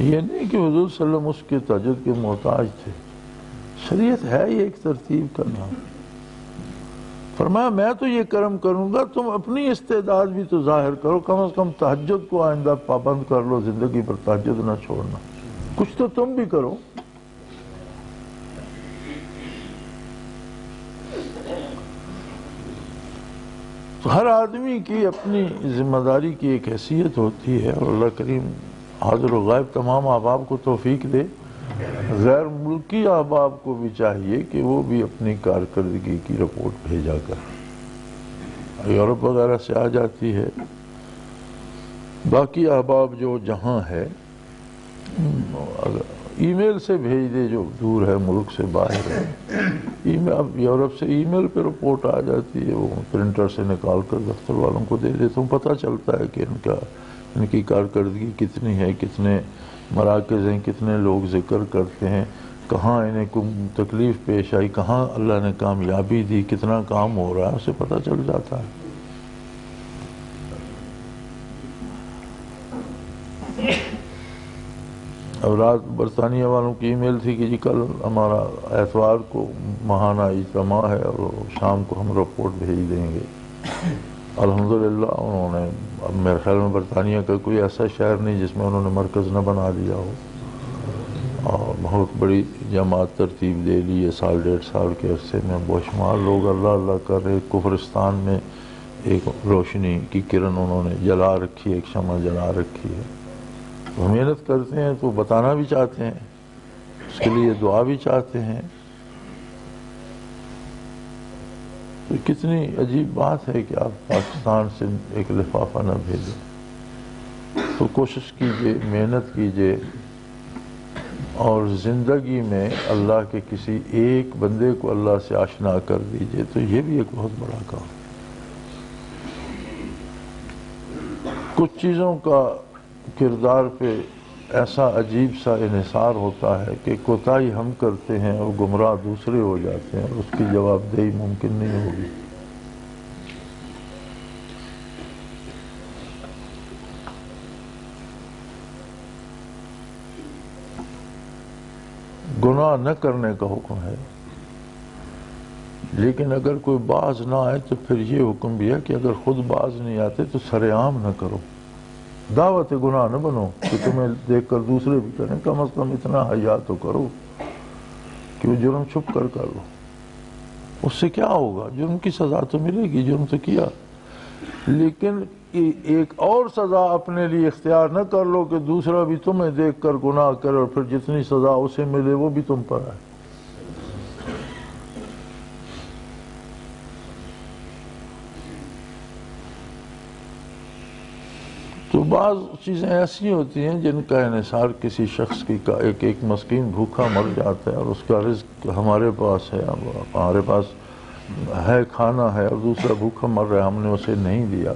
یہ نہیں کہ حضور صلی اللہ علیہ وسلم اس کے تہجد کے محتاج تھے، شریعت ہے یہ ایک ترتیب کا نام۔ فرمایا میں تو یہ کرم کروں گا، تم اپنی استعداد بھی تو ظاہر کرو، کم از کم تہجد کو آئندہ پابند کر لو، زندگی پر تہجد نہ چھوڑنا، کچھ تو تم بھی کرو۔ تو ہر آدمی کی اپنی ذمہ داری کی ایک حیثیت ہوتی ہے، اور اللہ کریم حاضر و غائب تمام احباب کو توفیق دے۔ غیر ملکی احباب کو بھی چاہیے کہ وہ بھی اپنی کارکردگی کی رپورٹ بھیجا کر، یورپ وغیرہ سے آ جاتی ہے، باقی احباب جو جہاں ہے ای میل سے بھیج دے، جو دور ہے ملک سے باہر ہے، اب یورپ سے ای میل پہ رپورٹ آ جاتی ہے، وہ پرنٹر سے نکال کر دفتر والوں کو دے دیتا ہوں، پتہ چلتا ہے کہ ان کی کارکردگی کتنی ہے، کتنے مراکز ہیں، کتنے لوگ ذکر کرتے ہیں، کہاں انہیں کوئی تکلیف پیش آئی، کہاں اللہ نے کامیابی دی، کتنا کام ہو رہا ہے، اسے پتہ چل جاتا ہے۔ اب رات برطانیہ والوں کی ای میل تھی کہ جی کل ہمارا اتوار کو ماہانہ اجتماع ہے اور شام کو ہم رپورٹ بھیج دیں گے۔ الحمدللہ انہوں نے، اب میرے خیال میں برطانیہ کا کوئی ایسا شہر نہیں جس میں انہوں نے مرکز نہ بنا دیا ہو، اور بہت بڑی جماعت ترتیب دے لی ہے، سال ڈیڑھ سال کے عرصے میں بے شمار لوگ اللہ اللہ کر رہے۔ کفرستان میں ایک روشنی کی کرن انہوں نے جلا رکھی ہے، ایک شمع جلا رکھی ہے۔ تو ہم محنت کرتے ہیں تو بتانا بھی چاہتے ہیں، اس کے لیے دعا بھی چاہتے ہیں۔ تو کتنی عجیب بات ہے کہ آپ پاکستان سے ایک لفافہ نہ بھیجیں۔ تو کوشش کیجئے، محنت کیجئے، اور زندگی میں اللہ کے کسی ایک بندے کو اللہ سے آشنا کر دیجئے، تو یہ بھی ایک بہت بڑا کام۔ کچھ چیزوں کا کردار پہ ایسا عجیب سا انحصار ہوتا ہے کہ کوتاہی ہم کرتے ہیں اور گمراہ دوسرے ہو جاتے ہیں، اور اس کی جواب دہی ممکن نہیں ہوگی۔ گناہ نہ کرنے کا حکم ہے، لیکن اگر کوئی باز نہ آئے تو پھر یہ حکم بھی ہے کہ اگر خود باز نہیں آتے تو سر عام نہ کرو، دعوت گناہ نہ بنو کہ تمہیں دیکھ کر دوسرے بھی کریں، کم از کم اتنا حیا تو کرو کہ وہ جرم چھپ کر لو۔ اس سے کیا ہوگا؟ جرم کی سزا تو ملے گی، جرم تو کیا، لیکن ایک اور سزا اپنے لیے اختیار نہ کر لو کہ دوسرا بھی تمہیں دیکھ کر گناہ کرے اور پھر جتنی سزا اسے ملے وہ بھی تم پر آئے۔ تو بعض چیزیں ایسی ہوتی ہیں جن کا انحصار کسی شخص کی کا ایک مسکین بھوکا مر جاتا ہے اور اس کا رزق ہمارے پاس ہے، ہمارے پاس ہے، کھانا ہے، اور دوسرا بھوکا مر رہا ہے، ہم نے اسے نہیں دیا،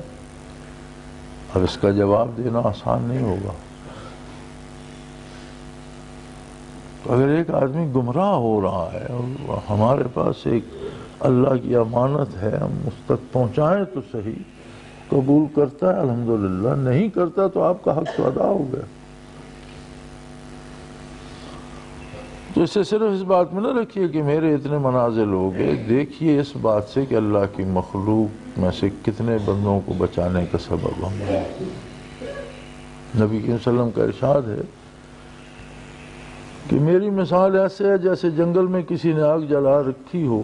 اب اس کا جواب دینا آسان نہیں ہوگا۔ اگر ایک آدمی گمراہ ہو رہا ہے اور ہمارے پاس ایک اللہ کی امانت ہے، ہم اس تک پہنچائیں تو صحیح، قبول کرتا ہے الحمدللہ، نہیں کرتا تو آپ کا حق تو ادا ہو گیا۔ تو اسے صرف اس بات میں نہ رکھیے کہ میرے اتنے منازل ہو گئے، دیکھیے اس بات سے کہ اللہ کی مخلوق میں سے کتنے بندوں کو بچانے کا سبب ہم ہیں۔ نبی کریم صلی اللہ علیہ وسلم کا ارشاد ہے کہ میری مثال ایسے ہے جیسے جنگل میں کسی نے آگ جلا رکھی ہو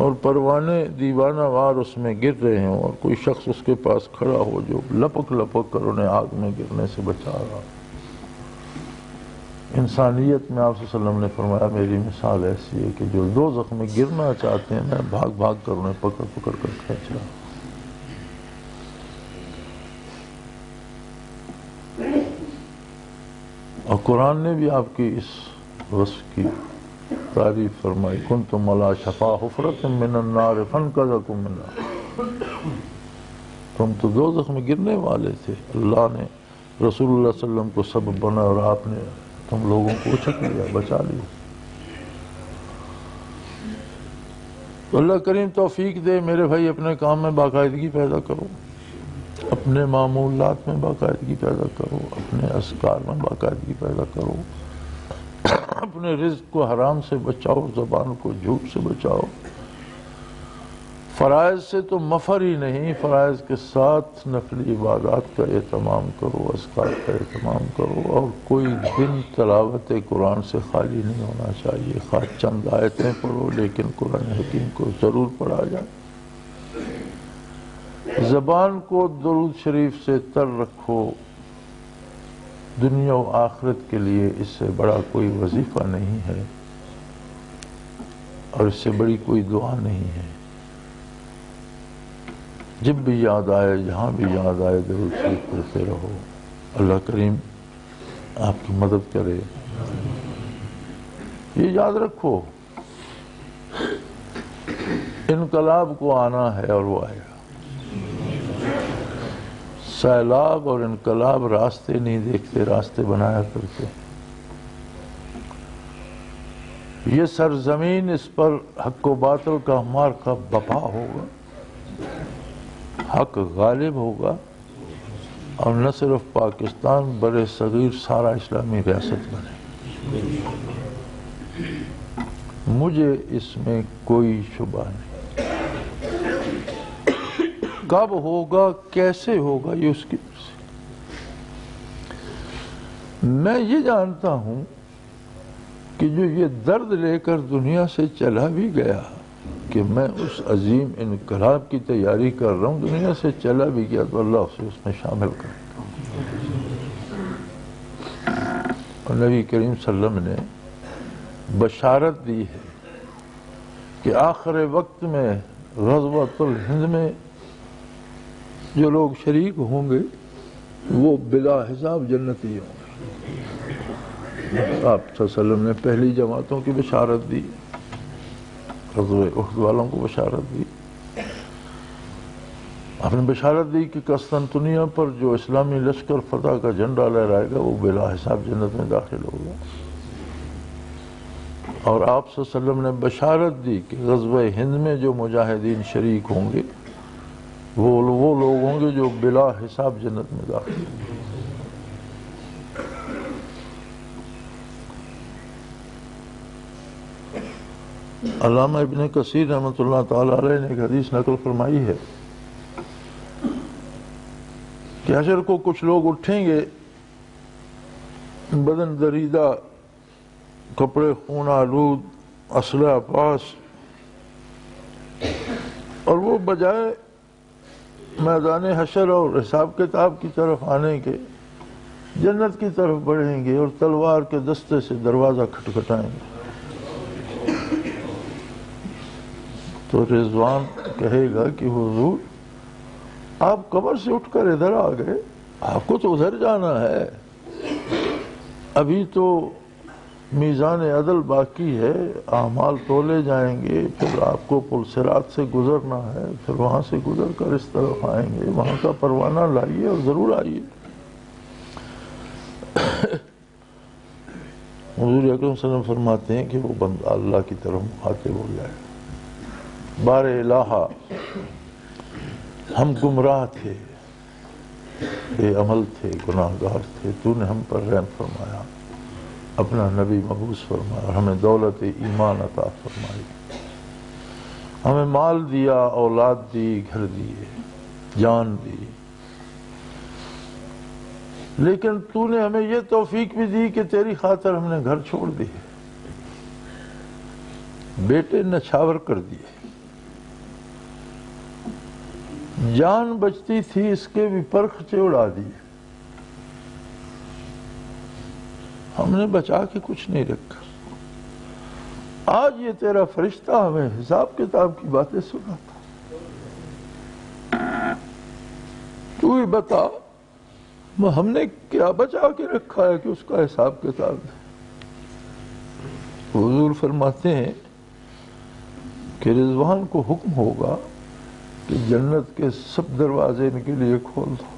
اور پروانے دیوانہ وار اس میں گر رہے ہوں، اور کوئی شخص اس کے پاس کھڑا ہو جو لپک لپک کر انہیں آگ میں گرنے سے بچا رہا۔ انسانیت میں آپ صلی اللہ علیہ وسلم نے فرمایا میری مثال ایسی ہے کہ جو دوزخ میں گرنا چاہتے ہیں میں بھاگ بھاگ کر انہیں پکڑ پکڑ کر کھینچ رہا ہوں۔ اور قرآن نے بھی آپ کی اس وصف کی تعریف فرمائی، کنتم علی شفا حفرۃ من النار فانقذکم منہا، تم تو دوزخ میں گرنے والے تھے، اللہ نے رسول اللہ صلی اللہ علیہ وسلم کو سبب بنا اور آپ نے تم لوگوں کو اچک لیا، بچا لیا۔ تو اللہ کریم توفیق دے میرے بھائی، اپنے کام میں باقاعدگی پیدا کرو، اپنے معمولات میں باقاعدگی پیدا کرو، اپنے اذکار میں باقاعدگی پیدا کرو، اپنے رزق کو حرام سے بچاؤ، زبان کو جھوٹ سے بچاؤ۔ فرائض سے تو مفر ہی نہیں، فرائض کے ساتھ نفلی عبادات کا اہتمام کرو، اذکار کا اہتمام کرو، اور کوئی دن تلاوت قرآن سے خالی نہیں ہونا چاہیے، خواہ چند آیتیں پڑھو لیکن قرآن حکیم کو ضرور پڑھا جائے۔ زبان کو درود شریف سے تر رکھو، دنیا و آخرت کے لیے اس سے بڑا کوئی وظیفہ نہیں ہے اور اس سے بڑی کوئی دعا نہیں ہے۔ جب بھی یاد آئے، جہاں بھی یاد آئے، درود شریف پڑھتے رہو۔ اللہ کریم آپ کی مدد کرے۔ یہ یاد رکھو، انقلاب کو آنا ہے اور وہ آئے گا۔ سیلاب اور انقلاب راستے نہیں دیکھتے، راستے بنایا کرتے۔ یہ سرزمین، اس پر حق و باطل کا معرکہ بپا ہوگا، حق غالب ہوگا، اور نہ صرف پاکستان بر صغیر سارا اسلامی ریاست بنے۔ مجھے اس میں کوئی شبہ نہیں۔ کب ہوگا، کیسے ہوگا، یہ اس کی میں یہ جانتا ہوں کہ جو یہ درد لے کر دنیا سے چلا بھی گیا کہ میں اس عظیم انقلاب کی تیاری کر رہا ہوں، دنیا سے چلا بھی گیا تو اللہ اسے اس میں شامل کرے گا۔ اور نبی کریم صلی اللہ علیہ وسلم نے بشارت دی ہے کہ آخر وقت میں غزوۃ الہند میں جو لوگ شریک ہوں گے وہ بلا حساب جنتی ہوں گے۔ آپ صلی اللہ علیہ وسلم نے پہلی جماعتوں کی بشارت دی، غزوہ احد والوں کو بشارت دی۔ آپ نے بشارت دی کہ قسطنطنیہ پر جو اسلامی لشکر فتح کا جھنڈا لہرائے گا وہ بلا حساب جنت میں داخل ہوگا۔ اور آپ صلی اللہ علیہ وسلم نے بشارت دی کہ غزوہ ہند میں جو مجاہدین شریک ہوں گے وہ لوگ ہوں گے جو بلا حساب جنت میں داخل ہوں گے۔ علامہ ابن کثیر رحمۃ اللہ تعالی علیہ نے ایک حدیث نقل فرمائی ہے کہ حشر کو کچھ لوگ اٹھیں گے، بدن دریدہ، کپڑے خون آلود، اسلحہ پاس، اور وہ بجائے میدان حشر اور حساب کتاب کی طرف آنے کے جنت کی طرف بڑھیں گے اور تلوار کے دستے سے دروازہ کھٹکھٹائیں گے۔ تو رضوان کہے گا کہ حضور آپ قبر سے اٹھ کر ادھر آ گئے، آپ کو تو ادھر جانا ہے، ابھی تو میزان عدل باقی ہے، اعمال تولے جائیں گے، پھر آپ کو پل صراط سے گزرنا ہے، پھر وہاں سے گزر کر اس طرف آئیں گے، وہاں کا پروانہ لائیے اور ضرور آئیے۔ حضور اکرم صلی اللہ علیہ وسلم فرماتے ہیں کہ وہ بندہ اللہ کی طرف مخاطب ہو جائے، بار الہ ہم گمراہ تھے، بے عمل تھے، گناہگار تھے، تو نے ہم پر رحم فرمایا، اپنا نبی مبعوث فرمایا اور ہمیں دولت ایمان عطا فرمائی، ہمیں مال دیا، اولاد دی، گھر دیے، جان دی، لیکن تو نے ہمیں یہ توفیق بھی دی کہ تیری خاطر ہم نے گھر چھوڑ دیے، بیٹے نچھاور کر دیے، جان بچتی تھی اس کے بھی پر خرچے اڑا دیے، ہم نے بچا کے کچھ نہیں رکھا۔ آج یہ تیرا فرشتہ ہمیں حساب کتاب کی باتیں سناتا، تو ہی بتا ہم نے کیا بچا کے رکھا ہے کہ اس کا حساب کتاب ہے۔ حضور فرماتے ہیں کہ رضوان کو حکم ہوگا کہ جنت کے سب دروازے ان کے لیے کھول دو،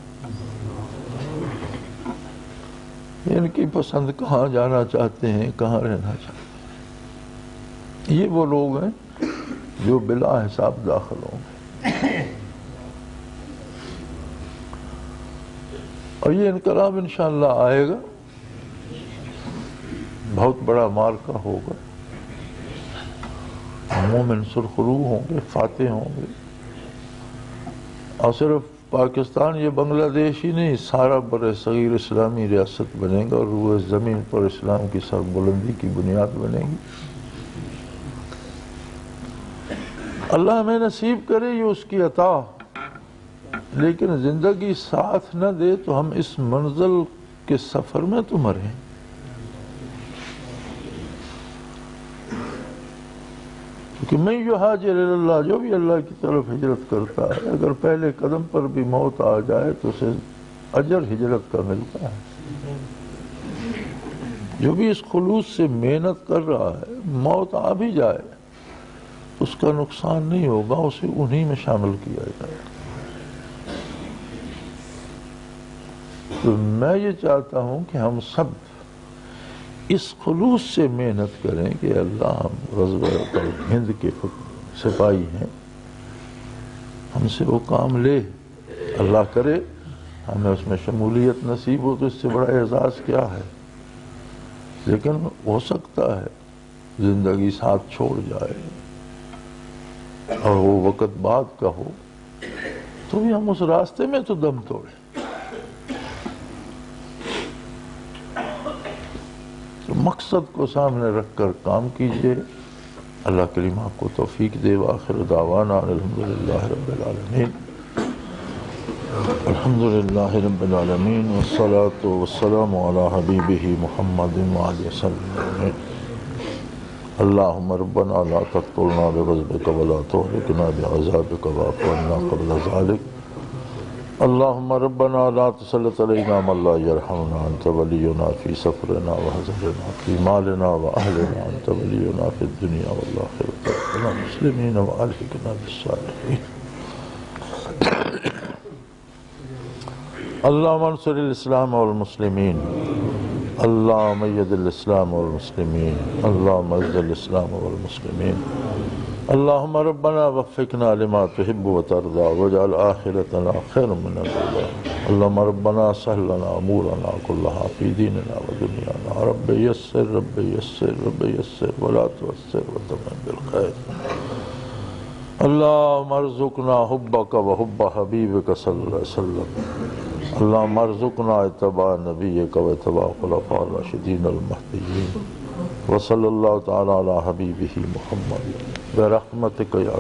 ان کی پسند کہاں جانا چاہتے ہیں، کہاں رہنا چاہتے ہیں، یہ وہ لوگ ہیں جو بلا حساب داخل ہوں گے، اور یہ انقلاب انشاءاللہ آئے گا، بہت بڑا مارکہ ہوگا، مومن سرخرو ہوں گے، فاتح ہوں گے، اور صرف پاکستان یہ بنگلہ دیش ہی نہیں، سارا بر صغیر اسلامی ریاست بنے گا اور روئے زمین پر اسلام کی سربلندی کی بنیاد بنے گی۔ اللہ ہمیں نصیب کرے یہ اس کی عطا، لیکن زندگی ساتھ نہ دے تو ہم اس منزل کے سفر میں تو مریں۔ کہ میں یہاجر اللہ، جو بھی اللہ کی طرف ہجرت کرتا ہے، اگر پہلے قدم پر بھی موت آ جائے تو اسے اجر ہجرت کا ملتا ہے۔ جو بھی اس خلوص سے محنت کر رہا ہے، موت آ بھی جائے اس کا نقصان نہیں ہوگا، اسے انہی میں شامل کیا جائے۔ تو میں یہ چاہتا ہوں کہ ہم سب اس خلوص سے محنت کریں کہ اللہ ہم غزوہ ہند کے سپاہی ہیں، ہم سے وہ کام لے، اللہ کرے ہمیں اس میں شمولیت نصیب ہو تو اس سے بڑا اعزاز کیا ہے۔ لیکن ہو سکتا ہے زندگی ساتھ چھوڑ جائے اور وہ وقت بعد کا ہو تو بھی ہم اس راستے میں تو دم توڑیں۔ تو مقصد کو سامنے رکھ کر کام کیجئے، اللہ کریم آپ کو توفیق دے۔ وآخر دعوانا الحمدللہ رب العالمین، الحمدللہ رب العالمین، والصلاة والسلام علی حبیبہ محمد وآلہ وسلم۔ اللہم ربنا لا تقتلنا بغضبک ولا تہلکنا بعذابک واعف عنا قبل ذلک۔ اللہم ربنا لا تسلط علینا من لا یرحمنا، انت ولینا فی سفرنا وحضرنا فی مالنا واہلنا، انت ولینا فی الدنیا والآخرۃ، توفنا مسلمین والحقنا بالصالحین۔ اللہم انصر الاسلام والمسلمین، اللہم اید الاسلام والمسلمین، اللہم اعز الاسلام والمسلمین۔ اللہم ربنا وفقنا لما تحب وترضى واجعل آخرتنا خيرا من الأولى۔ اللہم ربنا سهل لنا امورنا كلها في ديننا ودنيانا، رب يسر رب يسر رب يسر ولا تعسر وتمم بالخير۔ اللہم ارزقنا حبك وحب حبيبك صلى الله عليه وسلم۔ اللہم ارزقنا اتباع نبيك واتباع خلفاء الراشدين المهديين، وصلی اللہ تعالی علی حبیبہ محمد برحمتک یا